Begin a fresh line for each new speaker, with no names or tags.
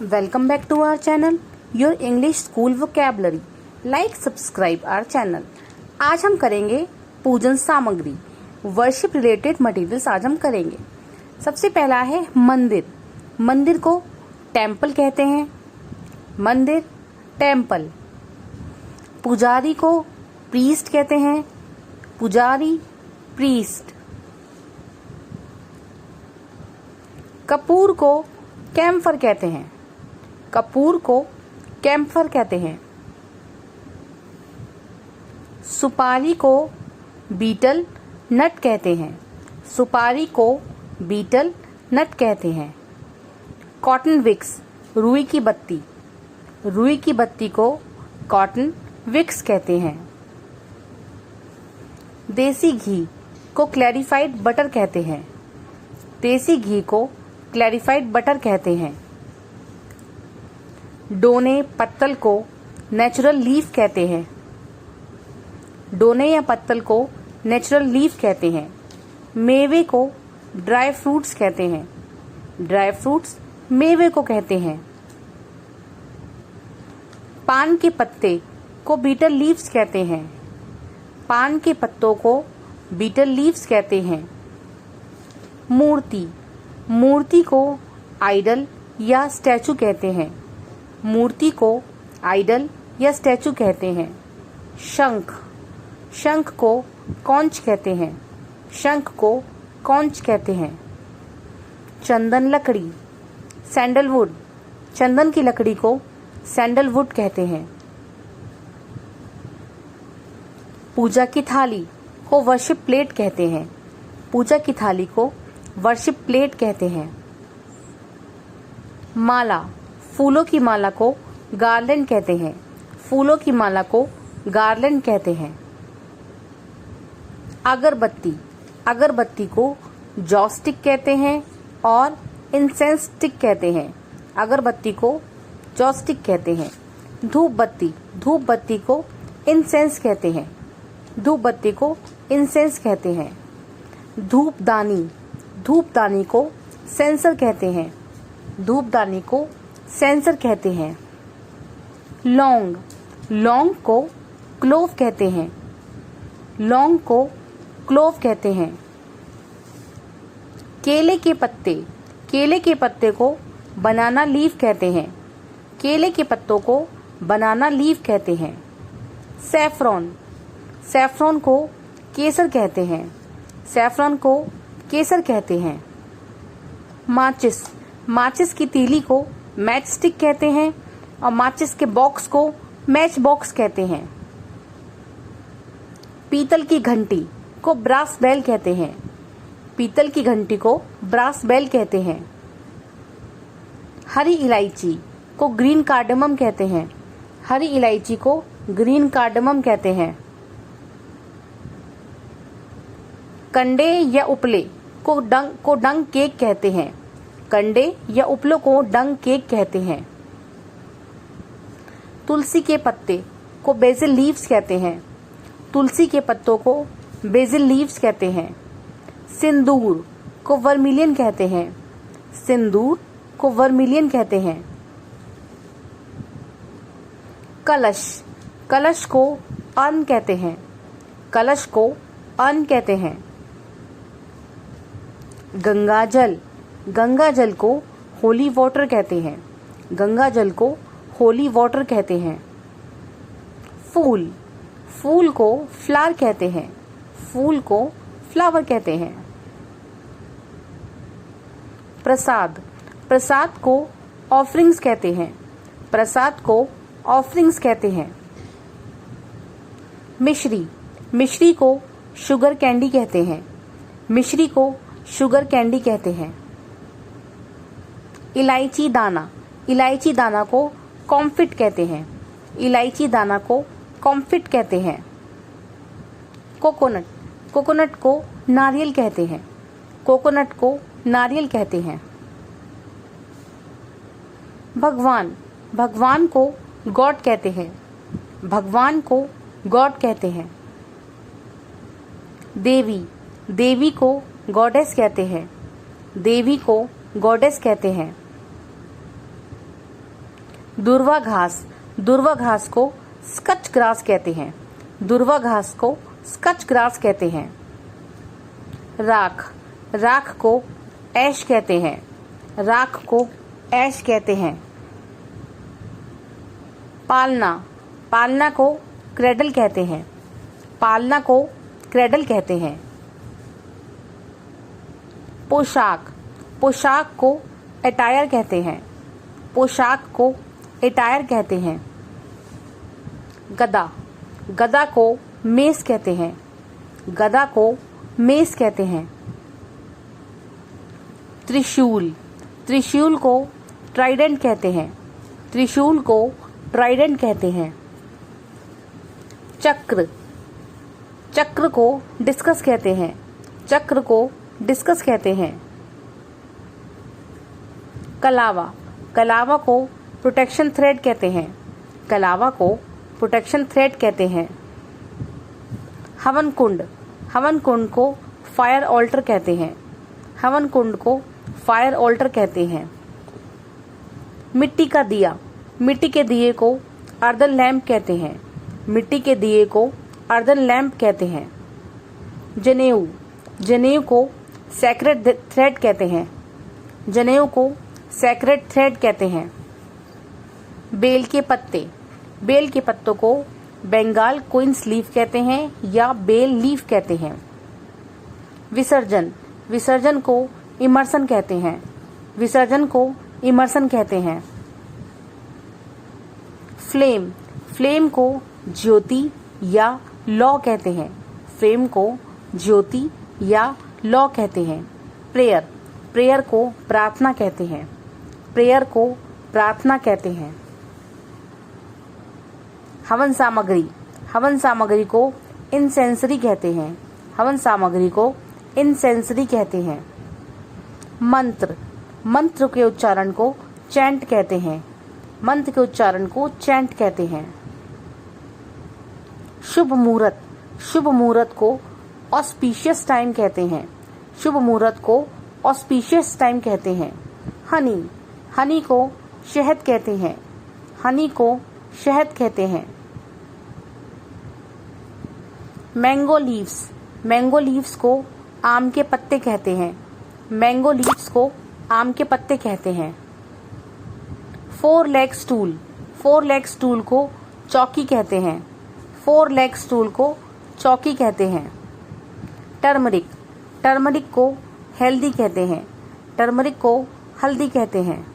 Welcome back to our channel, your English School Vocabulary. Like, subscribe our channel. आज हम करेंगे पूजन सामग्री, वर्शिप रिलेटेड मटेरियल्स आज हम करेंगे। सबसे पहला है मंदिर। मंदिर को टेम्पल कहते हैं। मंदिर, टेम्पल। पुजारी को प्रीस्ट कहते हैं। पुजारी, प्रीस्ट। कपूर को कैम्फर कहते हैं। कपूर को कैम्फर कहते हैं। सुपारी को बीटल नट कहते हैं। सुपारी को बीटल नट कहते हैं। कॉटन विक्स, रुई की बत्ती। रुई की बत्ती को कॉटन विक्स कहते हैं। देसी घी को क्लैरिफाइड बटर कहते हैं। देसी घी को क्लैरिफाइड बटर कहते हैं। डोने पत्तल को नेचुरल लीफ कहते हैं। डोने या पत्तल को नेचुरल लीफ कहते हैं। मेवे को ड्राई फ्रूट्स कहते हैं। ड्राई फ्रूट्स मेवे को कहते हैं। पान के पत्ते को बीटल लीव्स कहते हैं। पान के पत्तों को बीटल लीव्स कहते हैं। मूर्ति, मूर्ति को आइडल या स्टैचू कहते हैं। मूर्ति को आइडल या स्टैचू कहते हैं। शंख, शंख को कॉन्च कहते हैं। शंख को कॉन्च कहते हैं। चंदन लकड़ी, सैंडलवुड, चंदन की लकड़ी को सैंडलवुड कहते हैं। पूजा की थाली को वर्शिप प्लेट कहते हैं। पूजा की थाली को वर्शिप प्लेट कहते हैं। माला, फूलों की माला को गार्लैंड कहते हैं। फूलों की माला को गार्लैंड कहते हैं। अगरबत्ती, अगरबत्ती को जॉस्टिक कहते हैं और इंसेंस स्टिक कहते हैं। अगरबत्ती को जॉस्टिक कहते हैं। धूप बत्ती, धूप बत्ती को इंसेंस कहते हैं। धूप बत्ती को इंसेंस कहते हैं। धूपदानी, धूपदानी को सेंसर कहते हैं। धूपदानी को सेंसर कहते हैं। लौंग, लौंग को क्लोव कहते हैं। लौंग को क्लोव कहते हैं। केले के पत्ते, केले के पत्ते को बनाना लीफ कहते हैं। केले के पत्तों को बनाना लीफ कहते हैं। सैफरॉन, सैफरॉन को केसर कहते हैं। सैफरॉन को केसर कहते हैं। माचिस, माचिस की तीली को मैच स्टिक कहते हैं और माचिस के बॉक्स को मैच बॉक्स कहते हैं। पीतल की घंटी को ब्रास बेल कहते हैं। पीतल की घंटी को ब्रास बेल कहते हैं। हरी इलायची को ग्रीन कार्डमम कहते हैं। हरी इलायची को ग्रीन कार्डमम कहते हैं। कंडे या उपले को डंग केक कहते हैं। कंडे या उपलों को डंग केक कहते हैं। तुलसी के पत्ते को बेसिल लीव्स कहते हैं। तुलसी के पत्तों को बेसिल लीव्स कहते हैं। सिंदूर को वर्मिलियन कहते हैं। सिंदूर को वर्मिलियन कहते हैं। कलश, कलश को अर्न कहते हैं। कलश को अर्न कहते हैं। गंगाजल, गंगाजल को होली वाटर कहते हैं। गंगाजल को होली वाटर कहते हैं। फूल, फूल को फ्लावर कहते हैं। फूल को फ्लावर कहते हैं। प्रसाद, प्रसाद को ऑफरिंग्स कहते हैं। प्रसाद को ऑफरिंग्स कहते हैं। मिश्री, मिश्री को शुगर कैंडी कहते हैं। मिश्री को शुगर कैंडी कहते हैं। इलायची दाना, इलायची दाना को कॉम्फिट कहते हैं। इलायची दाना को कॉम्फिट कहते हैं। कोकोनट, कोकोनट को नारियल कहते हैं। कोकोनट को नारियल कहते हैं। भगवान, भगवान को गॉड कहते हैं। भगवान को गॉड कहते हैं। देवी, देवी को गॉडेस कहते हैं। देवी को गॉडेस कहते हैं। दुर्वा घास, दुर्वा घास को स्कच ग्रास कहते हैं। दुर्वा घास को स्कच ग्रास कहते हैं। राख, राख को ऐश कहते हैं। राख को ऐश कहते हैं। पालना, पालना को क्रेडल कहते हैं। पालना को क्रेडल कहते हैं। पोशाक, पोशाक को अटायर कहते हैं। पोशाक को अटायर कहते हैं। गदा, गदा को मेस कहते हैं। गदा को मेस कहते हैं। त्रिशूल, त्रिशूल को ट्राइडेंट कहते हैं। त्रिशूल को ट्राइडेंट कहते हैं। चक्र, चक्र को डिस्कस कहते हैं। चक्र को डिस्कस कहते हैं। कलावा, कलावा को प्रोटेक्शन थ्रेड कहते हैं। कलावा को प्रोटेक्शन थ्रेड कहते हैं। हवन कुंड, हवन कुंड को फायर ऑल्टर कहते हैं। हवन कुंड को फायर ऑल्टर कहते हैं। मिट्टी का दिया, मिट्टी के दिए को अर्दन लैंप कहते हैं। मिट्टी के दिए को अर्दन लैंप कहते हैं। जनेऊ, जनेऊ को सैक्रेड थ्रेड कहते हैं। जनेऊ को सैक्रेड थ्रेड कहते हैं। बेल के पत्ते, बेल के पत्तों को बंगाल क्वींस लीफ कहते हैं या बेल लीफ कहते हैं। विसर्जन, विसर्जन को इमर्सन कहते हैं। विसर्जन को इमर्सन कहते हैं। फ्लेम, फ्लेम को ज्योति या लौ कहते हैं। फ्लेम को ज्योति या लौ कहते हैं। प्रेयर, प्रेयर को प्रार्थना कहते हैं। प्रेयर को प्रार्थना कहते हैं। हवन सामग्री, हवन सामग्री को इनसेंसरी कहते हैं। हवन सामग्री को इनसेंसरी कहते हैं। मंत्र, मंत्र के उच्चारण को चैंट कहते हैं। मंत्र के उच्चारण को चैंट कहते हैं। शुभ मुहूर्त, शुभ मुहूर्त को ऑस्पिशियस टाइम कहते हैं। शुभ मुहूर्त को ऑस्पिशियस टाइम कहते हैं। हनी, हनी को शहद कहते हैं। हनी को शहद कहते हैं। मैंगो लीव्स, मैंगो लीव्स को आम के पत्ते कहते हैं। मैंगो लीव्स को आम के पत्ते कहते हैं। Four leg stool, four leg stool को चौकी कहते हैं। फोर लेग स्टूल को चौकी कहते हैं। टर्मरिक, टर्मरिक को हेल्दी कहते हैं। टर्मरिक को हल्दी कहते हैं।